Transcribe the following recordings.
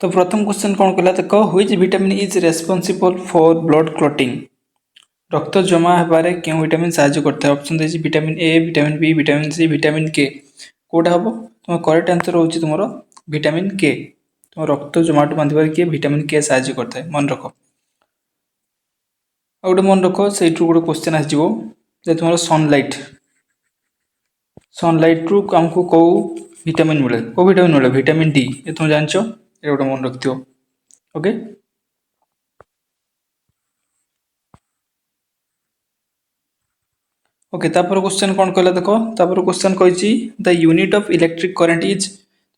तो प्रथम क्वेश्चन कौन कहला देख which vitamin is responsible for blood clotting रक्त जमा होबारे क्यों विटामिन साहाय्य करता है ऑप्शन देछि vitamin A vitamin B vitamin C vitamin K कोटा हम तुम करेक्ट आंसर होछि तुमरो विटामिन के तुम रक्त जमाट बांधिबार किए विटामिन के साहाय्य करता है मन रख आ गोटे मन रख से गोटे क्वेश्चन आसो जे तुम सनलाइट रु आमको कौ विटामिन मिले कौ विटामिन मिले विटामिन डी ये तुम जानछ ये गोटे मन रखियो ओके ओके तापर क्वेश्चन कौन कहला देख तापर क्वेश्चन कही the unit of electric current is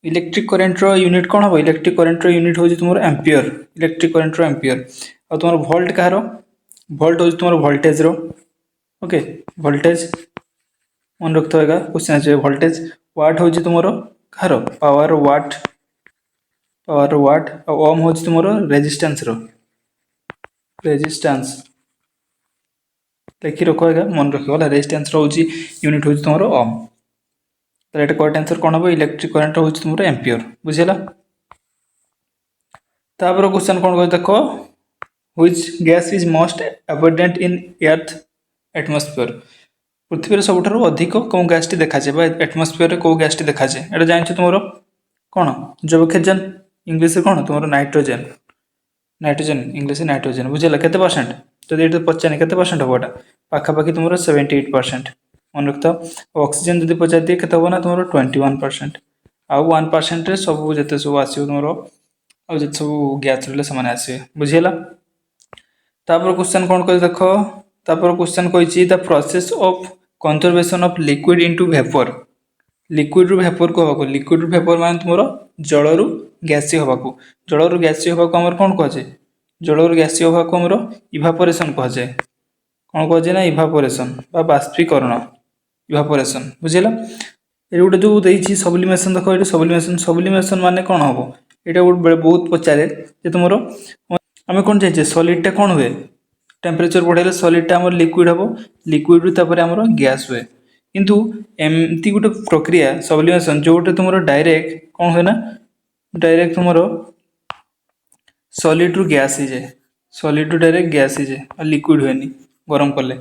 electric current रो यूनिट कौन हम इलेक्ट्रिक करंट रो यूनिट हो तुम एम्पियर इलेक्ट्रिक करंट रो एम्पियर आ तुम वोल्ट कहार वोल्ट हो तुम वोल्टेज रो ओके वोल्टेज मन रखते होगा क्वेश्चन आस वोल्टेज वाट हो तुम कहार पावर वाट ओम हो तुम रेजिस्टेंस रो रेजिस्टेंस लिखि रख मन रखा रेजिस्टेंस रो यूनिट हो तुम ओम तो ये करेक्ट आंसर कौन हम इलेक्ट्रिक करंट हो तुम एम्पियर बुझेगा तापर क्वेश्चन कौन कह देख which gas is most abundant in earth atmosphere पृथ्वी सबुठ अधिक कौ गैस टी देखा जाए एटमॉस्फेयर कौ गैस टी देखा जाए ये जान तुम कौन जैवक्षारजान इंग्लीश कौन तुम नाइट्रोजेन नाइट्रोजेन इंग्लीश नाइट्रोजेन बुझेगा केते परसेंट तो ये पचारे के परसेंट हम यहाँ पाखापाखि तुम 78% मन रखता ऑक्सीजन जब पचार दिए के हम ना तुम 21% आउ 1% सब जिते सब आसो तुम आउ जो सब गैस रे से आसवे बुझेगा तापर क्वेश्चन कौन कह देख तापर क्वेश्चन कही the process of conservation of liquid into vapour liquid रु वेपर को हवा लिक्विड रु वेपर मान तुम जल रु गैसीय हवा जल रु गैसीय हवा आम कौन कहे जल रु गैसीय हवा को आम इभापोरेशन कहुए कौन कहुए ना इभापोरेशन बाष्पीकरण इभापोरेशन बुझेगा ये गोटे जो देती सब्लिमेशन देख ये सब्लिमेशन माने कौन हम यहाँ गोटे बहुत पचारे तुम आम कौन चाहिए सॉलिडटा कौन हुए टेम्परेचर बढ़े सॉलिडटा आम लिक्विड हम लिक्विड रु आम गैस हुए किंतु एमती गोटे प्रक्रिया सब्लिमेशन जो गोटे तुम डायरेक्ट कौन हुए ना डायरेक्ट तुम सॉलिड रु गैस ही जाए सॉलिड रु डायरेक्ट गैस ही जाए लिक्विड हुए गरम कले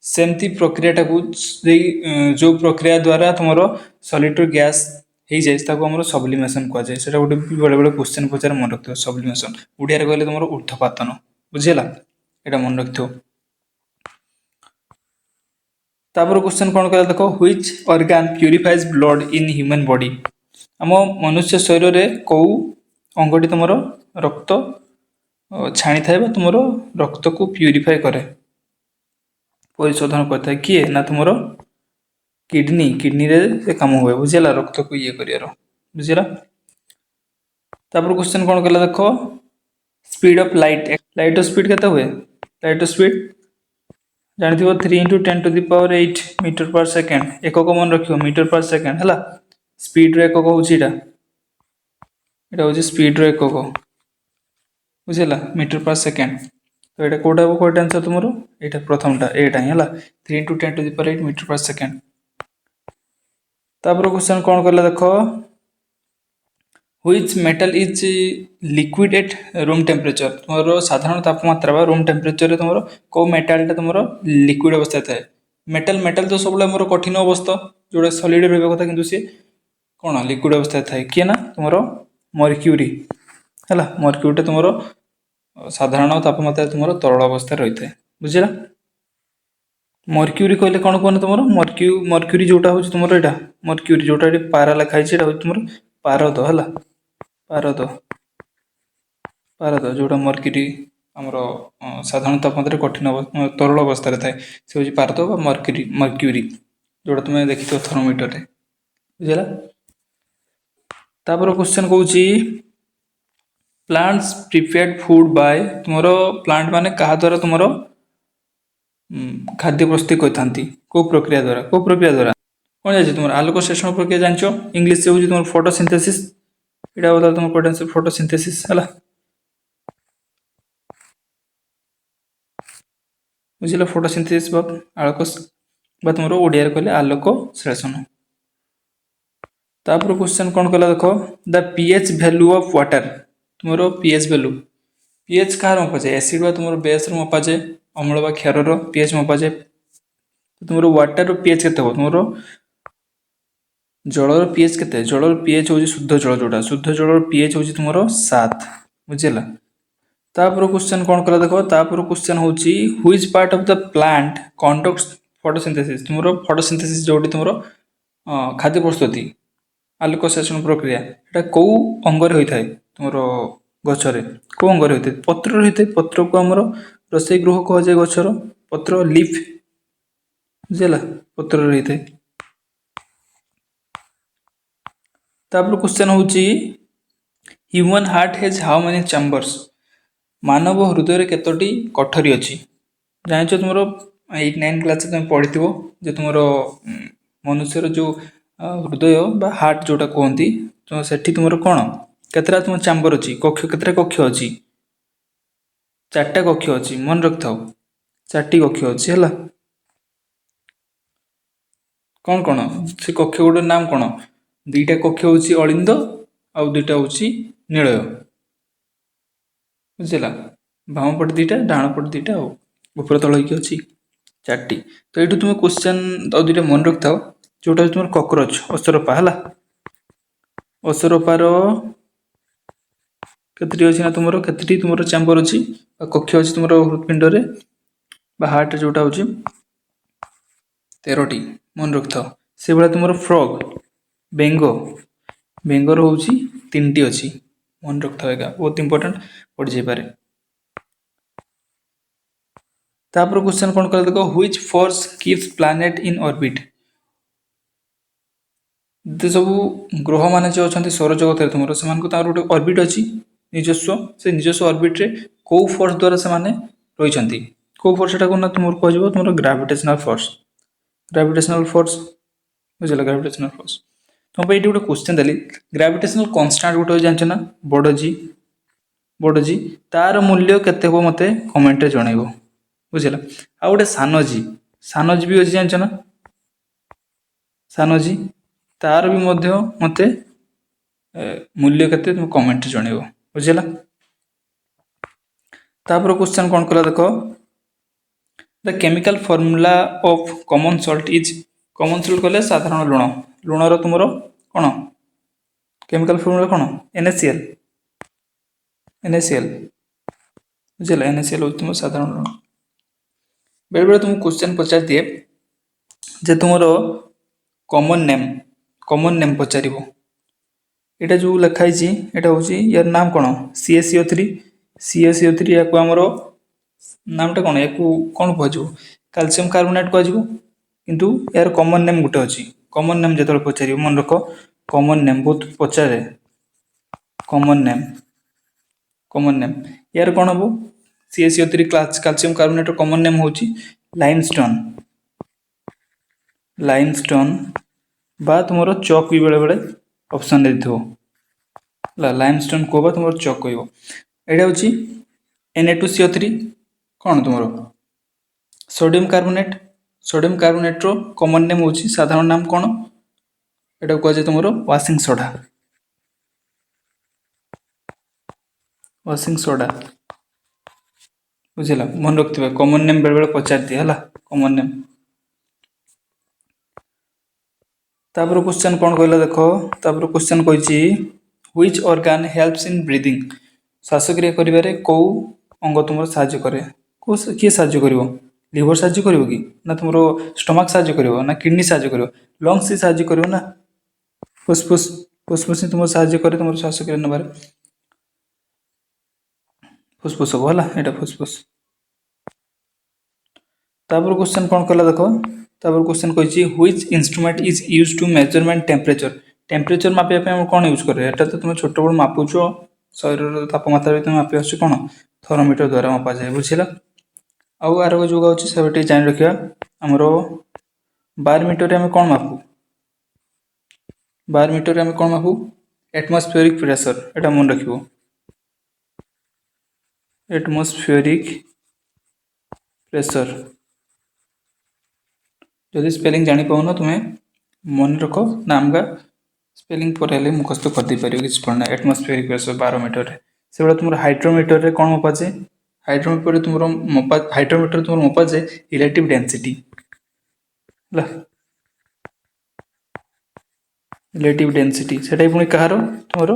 सेमती प्रक्रियाटा को जो प्रक्रिया द्वारा तुम सॉलिड रु गैस हो जाए सब्लिमेशन कहुए से गोटे बेले बेले क्वेश्चन पचार मन रखियो सब्लिमेशन ओडिया कहले तुम ऊर्ध्वपातन बुझेगा यहाँ मन रखियो तापर क्वेश्चन कौन कहला देख which organ purifies blood in human body आम मनुष्य शरीर में कौ अंगटी तुम रक्त छाणी थाए तुम रक्त को प्यूरिफाई करे परिशोधन करता है किए ना तुम किडनी किडनी रे से काम हुए बुझेगा रक्त को ये कर बुझेगा तापर क्वेश्चन कौन कहला देख speed of light light speed केते हुए लाइट स्पीड जानते 3 × 10⁸ मीटर पर सेकेंड एकक मन रखियो मीटर पर सेकेंड है स्पीड रो एकक हूँ यहाँ हूँ स्पीड रो एकक बुझेगा मीटर पर सेकेंड तो ये कौटा हम करेक्ट आंसर तुम यहाँ प्रथमटा एटा ही है 3 × 10⁸ मीटर पर सेकेंड तापर क्वेश्चन कौन कहला देख which metal is liquid at room temperature तुम साधारण तापमात्रा रूम टेम्परेचर तुम कौ मेटालटा तुम लिक्विड अवस्था थाए मेटल तो सब कठिन अवस्था जोड़ा सॉलिड रहा कथा किंतु सी कौन लिक्विड अवस्था थाए किए ना तुम मर्क्यूरी है मर्क्यूरीटा तुम साधारण तापमात्रा तुम तरल अवस्था रही है बुझेगा मर्क्यूरी कहले कौन कहना तुम मर्क्यूरी जोटा हूँ तुम यहाँ मर्क्यूरी जोटा पारा लिखाई हूँ तुम पारद है पारद जोटा मर्क्यूरी आमर साधारण तापमात्रा कठिन तरल अवस्था थाए से हूँ पारद मर्क्यूरी जोटा तुम देखी थर्मोमीटर बुझेगा तापर क्वेश्चन कौन प्लांट्स प्रिपेयर्ड फूड बाय तुम प्लांट माने कहा द्वारा तुम खाद्य प्रस्तुत करते कौ प्रक्रिया द्वारा कौन जाए तुम आलोक संश्लेषण प्रक्रिया जानच इंग्लीश से हूँ तुम फोटोसिंथेसिस यहाँ बता तुम कौन आंसर फोटोसिंथेसिस है बुझे फोटोसिंथेसिस आलोक तुम ओडिया कहले आलोक श्लेषण तापर क्वेश्चन कौन कहला देख the pH value of water तुमरो पीएच वैल्यू पीएच कहाँ मपाए एसिड बा तुम बेस मपाए अम्ल बा क्षार पीएच मपाए तुम वाटर पीएच के तुम जलर पीएच के जलर पीएच हूँ शुद्ध जल जोटा शुद्ध जलर पीएच हूँ तुम 7 बुझेगा तापर क्वेश्चन कौन कला देख तापर क्वेश्चन हूँ which part of the plant conducts photosynthesis तुम फोटोसिंथेसिस जो तुम खाद्य प्रस्तुति आलोकसंश्लेषण प्रक्रिया एटा कौ अंगरे होता है तुम गचरे कौ अंगरे होता है पत्र होता है पत्र को आमर रोषेई गृह कह जाए गचर पत्र लीफ बुझेगा पत्र रही है तापर क्वेश्चन हूँ human heart has how many chambers मानव हृदय केतोटी कठरी अच्छी जाच तुम 8-9 क्लास तुम पढ़ी जो तुम मनुष्यर जो हृदय बा हार्ट जोटा कहती तो सेठी तुम कौन केतरा तुम चैम्बर अच्छी कक्ष केतरा कक्ष अच्छी 4टा कक्ष अच्छी मन रखि था 4टी कक्ष अच्छी है कौन कौन से कक्ष गुड़ नाम कौन 2टा कक्ष हूँ अलिंद आउ 2टा हूँ नीलय बुझेगा बाम पटे 2टा डाण पटे 2टा ऊपर तल होगी अच्छी 4टी तो ये तुम क्वेश्चन और 2टा मन रखि था जोटा तुम कॉकरोच असरपा है असरपार केतटी अच्छी ना तुम केतटी तुम चैम्बर अच्छी कक्ष अच्छी तुम हृदपिंड हार्ट जोटा हूँ 13टी मन रखि था से भाया तुम फ्रग बेंग बेंगर हूँ 3टी अच्छी मन रखि था बहुत इंपोर्टेंट पड़ जापे तापर क्वेश्चन कौन कर देखो which force keeps planet in orbit सब ग्रह मान जो अच्छा सौर जगत तुम से गोटे ऑर्बिट अच्छी निजस्व से निजस्व ऑर्बिट रे कौ फोर्स द्वारा से रही कौ फोर्स को ना तुम कह तुम ग्राविटेशनल फोर्स बुझे ग्राविटेशनल फोर्स तुम ये गोटे क्वेश्चन देली ग्राविटेशनल कन्स्टांट गोटे जानछ ना बड़ जी तार मूल्य केते हो मते कमेंट रे जणाइबो बुझेला आ गोटे सान जी भी अच्छी जानछ ना सान जी तार भी मध्य मते मूल्य केते तुम कमेंट रे जणाइबो बुझेला तापर क्वेश्चन कौन कला देख the chemical formula of common salt is common salt कहले साधारण लुण लुणर तुमरो कौन केमिकल फॉर्मूला कौन NaCl बुझेला NaCl हूँ तुम साधारण लुण बेले बेले तुम क्वेश्चन पचार दिए जे तुमरो कॉमन नेम पचार यहाँ जो लिखाई यहाँ हूँ यार नाम कौन CaCO3 या आमर नामटा कौन या कौन कह कैल्शियम कार्बोनेट कह किंतु यार कॉमन नेम गोटे अच्छी कॉमन नेम जो पचार मन रख कॉमन नेम बहुत पचारे कॉमन नेम यार कौन हम CaCO3 calcium carbonate common name हूँ लाइमस्टोन बा तुम चक भी बेले बेले ऑप्शन दे लाइमस्टोन को तुम चक कह यहाँ हूँ Na2CO3 कौन तुम सोडियम कार्बोनेट रो कॉमन नेम हूँ साधारण नाम कौन यहाँ कह तुम वाशिंग सोडा बुझेगा मन रखिए कॉमन नेम बेले बेले पचार दिए है कॉमन नेम तापर क्वेश्चन कौन कहला देख तापर क्वेश्चन कही which organ helps in breathing श्वासक्रिया करिबारे कौ अंग तुम साहाय्य करे को किए साहाय्य करिवो लिवर साहाय्य करिवो कि ना तुम स्टमक साहाय्य करिवो ना किडनी साहाय्य करिवो लंग्स से साहाय्य करिवो ना फुसफुस तुम साहाय्य करे तुम श्वासक्रिया नबार फुसफुस हम है यहाँ फुसफुस तापर क्वेश्चन कौन कला देख तापर क्वेश्चन कही which instrument is use to measurement temperature मापिया कौन यूज करे एटा तो तुम छोट बड़ मापुच शरीर तापमात्रा भी तुम मापी आस कौन थर्मोमीटर द्वारा मपा जाए बुझेगा आउ आर जो अच्छे से जान रखा आमर बारमीटर आम कौन मापू बारमीटर आम कौन मापू एटमॉस्फेरिक प्रेशर यहाँ मन रख एटमॉस्फेरिक प्रेशर जदि स्पेलिंग जानी पाऊन तुम्हें मन रख नाम का स्पेलिंग पर मुखस्त कर दे पार किसी पढ़ना एटमॉस्फेरिक प्रेशर बारोमीटर से भाया तुम हाइड्रोमीटर रे कौन मपाजे हाइड्रोमीटर तुम मपाजे रिलेटिव डेंसिटी रिलेटिव डेंसिटी सेटा पुणी कହାର तुमर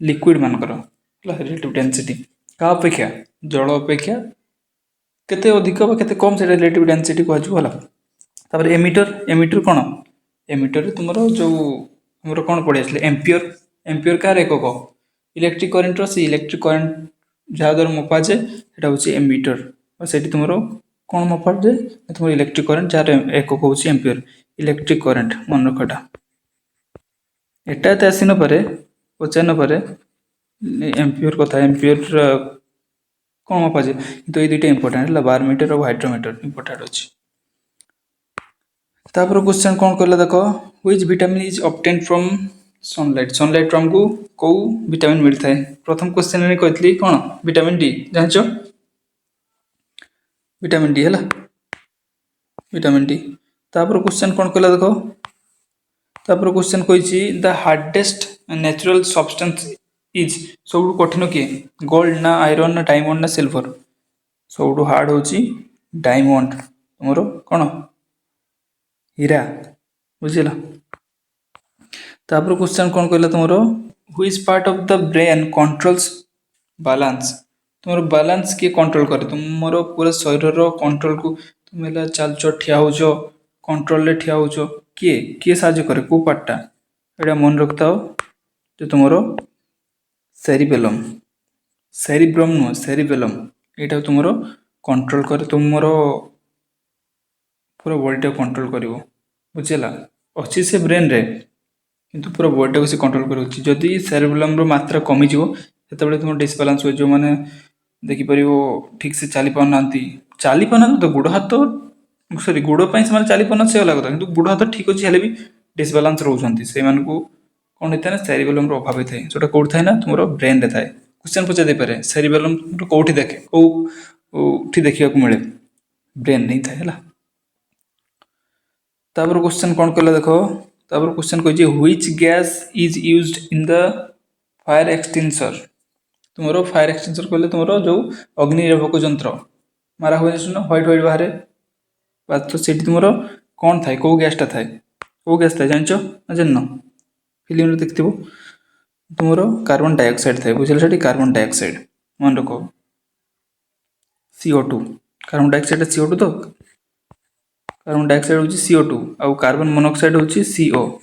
लिक्विड मानकर रिलेटिव डेंसिटी का अपेक्षा जल अपेक्षा केते अधिक केते कम से रिलेटिव डेंसिटी कहला तापर एमीटर एमीटर कौन एमीटर तुम जो तुम कौन पढ़ी आसले एम्पियर एम्पियर कार एकक इलेक्ट्रिक करेन्ट से इलेक्ट्रिक करेन्ट जहाँ द्वारा मपा जाए सेटा हूँ एमीटर और सेठी तुम कौन मपा जाए तुम इलेक्ट्रिक करेन्ट जार एकक हूँ एम्पियर इलेक्ट्रिक करेन्ट मन रखा एटा एत आसी नपे पचार नपे एम्पियर कथा एम्पियर कौन मपा जाए तो ये दुटा इंपोर्टेंट है बारमीटर और हाइड्रोमीटर इंपोर्टेंट अच्छे तापर क्वेश्चन कौन कहला देख which vitamin is obtained from sunlight sunlight हमको कौ विटामिन मिलता है प्रथम क्वेश्चन में कहती कौन विटामिन डी जानच विटामिन डी है विटामिन डी तापर क्वेश्चन कौन कहला देख तापर क्वेश्चन कही the hardest natural substance is सब कठिन किए गोल्ड ना आयरन ना डायमंड ना सिल्वर सब हार्ड हूँ डायमंड तुमर कौन हीरा बुझल तापर क्वेश्चन कौन कहला तुमर which part of the brain controls balance तुम बैलेंस किए कंट्रोल करे तुम पूरा शरीर कंट्रोल को तुम चलच ठिया हो कंट्रोल ठिया हो किए किए साहाଯ୍य करे को पार्टा एटा मन रखता हो जो तुम सेरिबेलम सेरिब्रम नुह सेरिबेलम यहाँ तुम कंट्रोल करे तुम पूरा बॉडी कंट्रोल कर बुझेगा अच्छी से ब्रेन रे किंतु पूरा बॉडी को कंट्रोल कर जदि सेरिबेलम मात्रा कमिज से तुम डिसबालांस हो जो मैंने देखिपर ठीक से चली पाना चली पाना तो गोड़ हाथ सरी गोड़पाई से चली पाना से अलग कथा कि गोड़ हाथ ठीक अच्छे हेल्ले भी डिसबालांस रोचे से कौन होता है सेरिबेलम अभाव होता है जोटा कौट थाए ना तुम ब्रेन रे थाए क्वेश्चन पचार पारे सेरिबेलम कौटी देखे कौटी देखा मिले ब्रेन नहीं थाए तापर क्वेश्चन कौन कहला देख तापर क्वेश्चन कही which gas is used in the fire extinguisher तुम फायर एक्सटिंग्विशर कहले तुम जो अग्निनिर्वापक यंत्र मारा हुए सुन व्हाइट व्हाइट बाहर तो से तुम कौन थाए कौ गैसटा थाए कौ गैस थाए जानच ना जान फिल्म देखि तुम कार्बन डाइऑक्साइड थाए बुझे से कार्बन डाइऑक्साइड मन रख CO2 कार्बन डाइऑक्साइड CO2 तो कार्बन डाइऑक्साइड हूँ CO2 आउ कार्बन मोनोक्साइड हूँ CO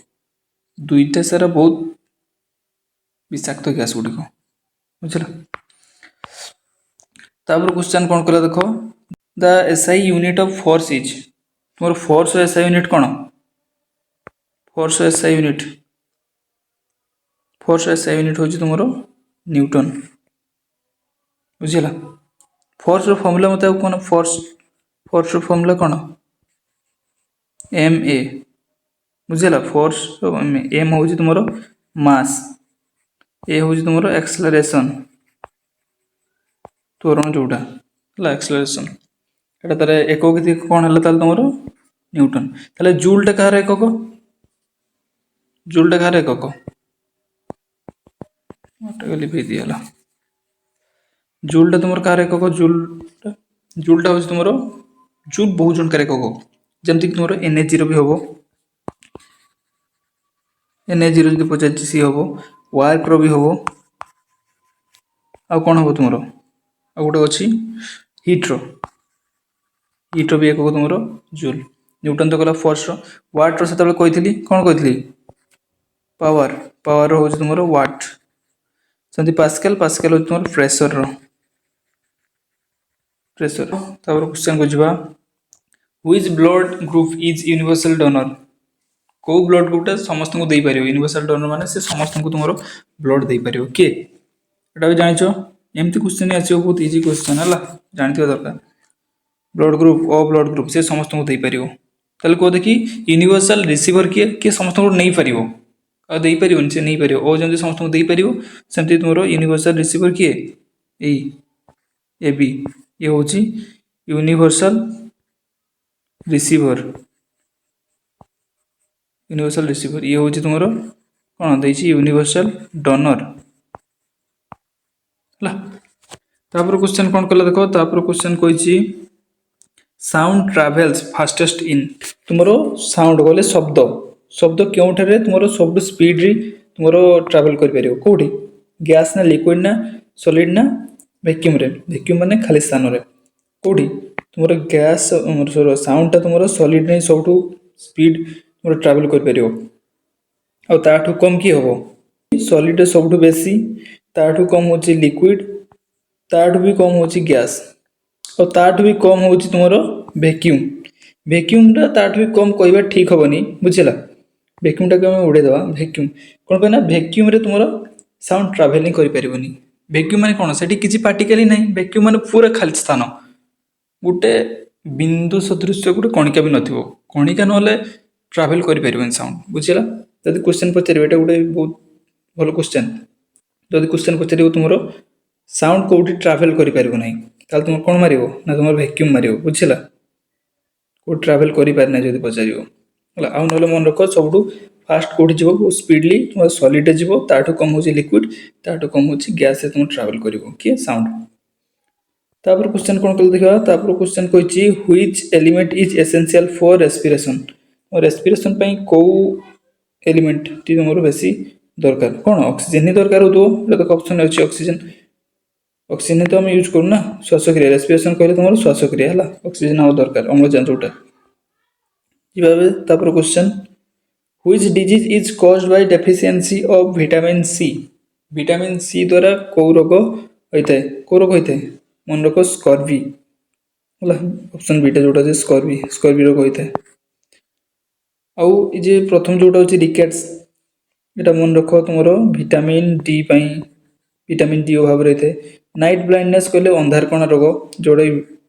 दुईटा सारा बहुत विषाक्त गैस गुड़िक बुझल तापर क्वेश्चन कौन कहला देख the SI unit of force is तुम फोर्स SI यूनिट कौन फोर्स SI यूनिट हूँ तुम न्यूटन बुझेगा फोर्स फॉर्मूला मत कौन फोर्स फॉर्मूला कौन MA बुझेगा फोर्स M हूँ तुम मास ए हूँ तुम एक्सेलरेशन त्वरण जोटा एक्सेलरेशन एटा तार एकक कौन है तुम न्यूटन ताले जूलटा कहार एकक जूलटा कहार एकक दिगला जूलटा तुम कहार एकक जूलटा हूँ तुम जूल बहुत जन एकक जमती तुम एनर्जी भी हम एनर्जी जो पचार सी हम वर्क भी हम आ कौन हम तुम आ गोटे अच्छी हिट्र भी एकक तुम जूल न्यूटन तो कहला फोर्स वाट से कही कौन कही पावर पावर हूँ तुम वाट सेमती पास्कल पास्कल हूँ तुम प्रेसर तापर क्वेश्चन को जावा which blood group is universal donor कौ ब्लड ग्रुपटा समस्त को दे पार यूनिवर्सल डोनर माने से समस्त को तुम ब्लड दे पार किए एटा भी जानिछ एमती क्वेश्चन आसो बहुत इजी क्वेश्चन है जानते दरकार blood group O blood group से समस्त को दे पार ताले कह देखी यूनिवर्सल रिसीवर किए किए समस्त को नहीं पार दे पार से नहीं पार ओ जमी समस्त को दे पार सेमती तुम यूनिवर्सल रिसीवर किए ए बी ये हूँ यूनिवर्सल रिसीवर ये हूँ तुम कौन दे यूनिवर्सल डोनर ହେଲା। तापर क्वेश्चन कौन कला देख, तापर क्वेश्चन कही साउंड ट्राभेल्स फास्टेस्ट इन तुमरो साउंड बोले शब्द शब्द क्योंठारे तुमरो सब स्पीड रे तुमरो ट्रैवल कर परियो कोठी गैस ना लिक्विड ना सॉलिड ना वैक्यूम रे वैक्यूम माने खाली स्थान रे कोठी तुमरो गैस साउंड ता तुमरो सॉलिड रे सबठू स्पीड तुमरो ट्रैवल कर परियो और ताठू कम की हबो सॉलिड रे सबठू बेसी ताठू कम होची लिक्विड ताठू भी कम होची गैस और ताठू भी कम होची तुमरो वैक्यूम वैक्यूम टा ताठू भी कम कहबा ठीक हबनी बुझिला वैक्यूम टा के उड़े दवा वैक्यूम कोन पे ना वैक्यूम रे तुमरो साउंड ट्रैवलिंग करि परिबनी वैक्यूम माने कोन सेठी किछि पार्टिकल ही नहीं वैक्यूम माने पूरा खाली स्थान गुटे बिंदु सदृश गुटे कणिका भी नथिबो कणिका नले ट्रैवल करि परिबनी साउंड बुझिला जदि क्वेश्चन पचारि एटा गुटे बहुत भलो क्वेश्चन जदि क्वेश्चन पचारिबो तुमरो साउंड कोठी ट्रैवल करि परिबो नहीं ताल तुम कोन मारिबो ना तुम वैक्यूम मारिबो बुझिला को ट्रैवल करि पार ना जदि पचारिबो हला आ नले मन रख सबटू फास्ट कोठी जीवो स्पीडली तुम सॉलिड जीवो ताठू कम होची लिक्विड ताठू कम होची गैस से तुम ट्रैवल करिवो के साउंड तापर क्वेश्चन कोन कल देखा तापर क्वेश्चन कहिची which element is essential for respiration और रेस्पिरेशन पई को एलिमेंट टी हमरो बेसी दरकार कोन ऑक्सीजन ही दरकार हो तो एटा ऑप्शन अछि ऑक्सीजन ऑक्सीजन तो हम यूज करू ना श्वासक्रिया रेस्पिरेशन कहले तुम श्वासक्रिया है ऑक्सीजन आव दरकार अम्लजान जोटा इबाबे तापर question which disease is caused by deficiency of vitamin C द्वारा को रोग होइते को रोग होइते मन रखो स्कर्वी हला ऑप्शन बी टा जोटा जे स्कर्वी रोग होइते आउ इ जे प्रथम जोटा होची रिकेट्स एटा मन रखो तुमरो विटामिन डी पई विटामिन डी अभाव रहते नाइट ब्लाइंडनेस कहले अंधार कणा रोग जोड़ा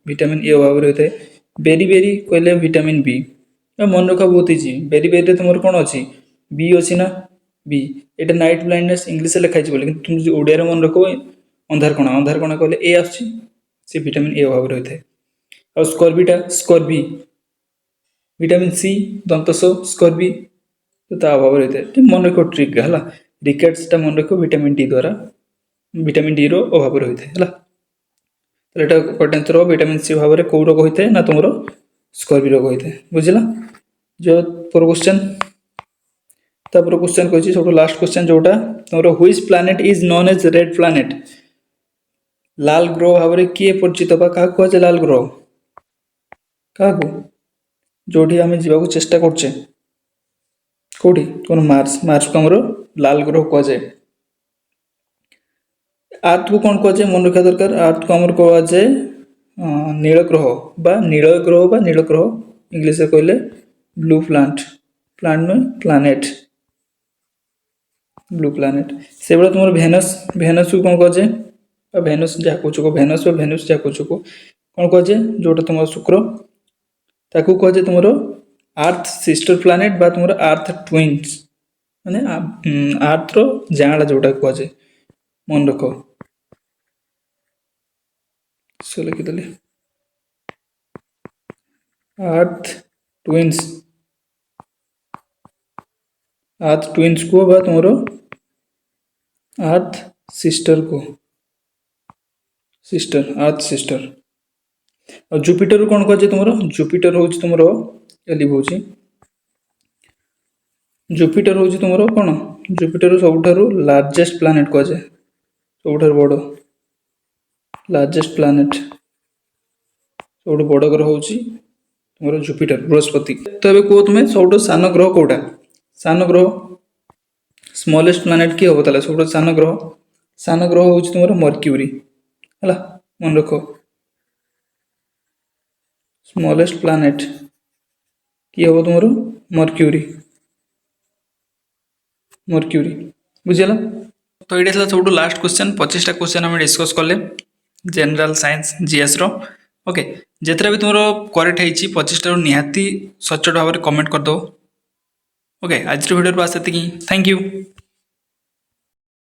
विटामिन ए अभाव रहते बेरी बेरी कहले विटामिन बी मन रखा बहुत इजी बेरी बेरी तुम कौन अच्छी बी अच्छी ना बी एटा नाइट ब्लाइंडनेस इंग्लिश लिखाई बोले तुम जो ओडिया मन रख अंधार कणा कहले ए आसी से विटामिन ए अभाव रही है और स्कर्वीटा स्कर्वी विटामिन सी दंतस स्कर्वी तो ता अभाव रही है मन रख ट्रिक है रिकेट्सटा मन रख विटामिन डी द्वारा विटामिन डी रो अभाव रही है आंसर विटामिन सी अभाव कौ रोग होता है ना तुम स्कर्वी रोग होता है बुझला जो पर क्वेश्चन तापर क्वेश्चन कहि सब लास्ट क्वेश्चन जोटा तुमरो which planet is known as red planet लाल ग्रह भाव रे किए परिचित बा का को जे लाल ग्रह का को जोठी हमें जीवा को चेष्टा करछे कोठी कोन मार्स को हमरो लाल ग्रह को जे अर्थ को कौन कहे मन रखा दरकार अर्थ को आम कहे नील ग्रह इंग्लिश कहले ब्लू प्लांट में प्लानेट ब्लू प्लानेट से बड़ा तुम भेनस को कौन कहे भेनस जहाँ कह भेनस भेनुस जहाँ कह कौन कहे जोटा तुम शुक्र ताकू कहे तुम अर्थ सिस्टर प्लानेट बा तुम अर्थ ट्विन्स माने अर्थ रो जाँला जोटा कहे मन रख सो लिखिदेली अर्थ ट्विन्स को बा तुमरो अर्थ सिस्टर अर्थ सिस्टर और जुपिटर कौन कहे तुम जुपिटर हूँ तुम एलिव हूँ जुपिटर हूँ तुम कौन जुपिटर सबुठारु लार्जेस्ट प्लानेट कहे सबुठारु बड़ लार्जेस्ट प्लानेट सब बड़ ग्रह हूँ तुम जुपिटर बृहस्पति तो ये कह तुम्हें सब सान ग्रह कौटा सान ग्रह स्मॉलेस्ट प्लानेट किए हम ताले सब सान ग्रह हूँ तुम मर्क्यूरी है मन रख स्मॉलेस्ट प्लानेट किए हम तुम मर्क्यूरी बुझेगा तो ये सब लास्ट क्वेश्चन 25टा क्वेश्चन आम डिस्कस कले जनरल साइंस जीएस रो ओके जितने भी तुम करेक्ट है 25टा निहाती सचोट भाव में कमेंट करदो ओके आज वीडियो बास थैंक यू।